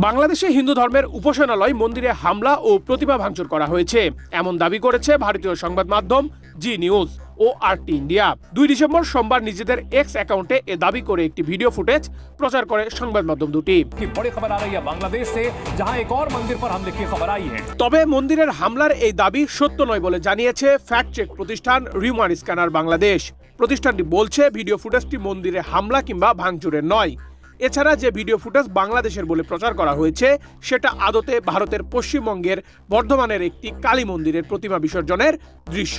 বাংলাদেশে হিন্দু ধর্মের উপাসনালয় মন্দিরে হামলা ও প্রতিমা ভাঙচুর করা হয়েছে, এমন দাবি করেছে ভারতীয় সংবাদ মাধ্যম জি নিউজ ও আরটি ইন্ডিয়া। 2 ডিসেম্বর সোমবার নিজেদের এক্স অ্যাকাউন্টে এ দাবি করে একটি ভিডিও ফুটেজ প্রচার করে সংবাদ মাধ্যম দুটি। তবে মন্দিরের হামলার এই দাবি সত্য নয় বলে জানিয়েছে ফ্যাক্ট চেক প্রতিষ্ঠান রিউমার স্ক্যানার বাংলাদেশ। প্রতিষ্ঠানটি বলছে ভিডিও ফুটেজটি মন্দিরে হামলা কিংবা ভাঙচুরের নয়। এছাড়া যে ভিডিও ফুটেজ বাংলাদেশের বলে প্রচার করা হয়েছে সেটা আদতে ভারতের পশ্চিমবঙ্গের বর্ধমানের একটি কালী মন্দিরের প্রতিমা বিসর্জনের দৃশ্য।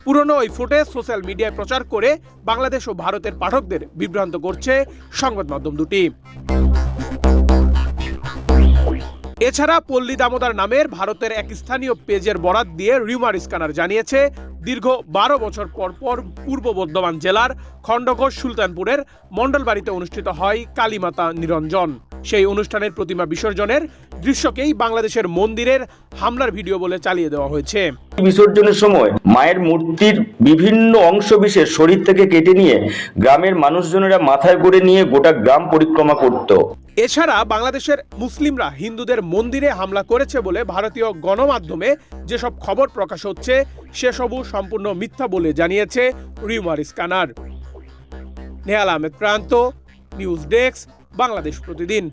পুরনো ওই ফুটেজ সোশ্যাল মিডিয়ায় প্রচার করে বাংলাদেশ ও ভারতের পাঠকদের বিভ্রান্ত করছে সংবাদ মাধ্যম দুটি। এছাড়া পল্লী দামোদর নামের ভারতের এক স্থানীয় পেজের বরাত দিয়ে রিউমার স্ক্যানার জানিয়েছে দীর্ঘ 12 বছর পর পূর্ব বর্ধমান জেলার খণ্ডঘোষ সুলতানপুরের মণ্ডলবাড়িতে অনুষ্ঠিত হয় কালীমাতা নিরঞ্জন। সেই অনুষ্ঠানের প্রতিমা বিসর্জনের দৃশ্যকেই বাংলাদেশের মন্দিরের হামলার ভিডিও বলে চালিয়ে দেওয়া হয়েছে। বিসর্জনের সময় মায়ের মূর্তির বিভিন্ন অংশ বিশেষ শরীর থেকে কেটে নিয়ে গ্রামের মানুষজনেরা মাথায় করে নিয়ে গোটা গ্রাম পরিক্রমা করত। এছাড়া বাংলাদেশের মুসলিমরা হিন্দুদের মন্দিরে হামলা করেছে বলে ভারতীয় গণমাধ্যমে যেসব খবর প্রকাশ হচ্ছে সেসবও সম্পূর্ণ মিথ্যা বলে জানিয়েছে রিউমার স্ক্যানার। নেহাল আহমেদ প্রান্ত, নিউজ ডেস্ক, বাংলাদেশ প্রতিদিন।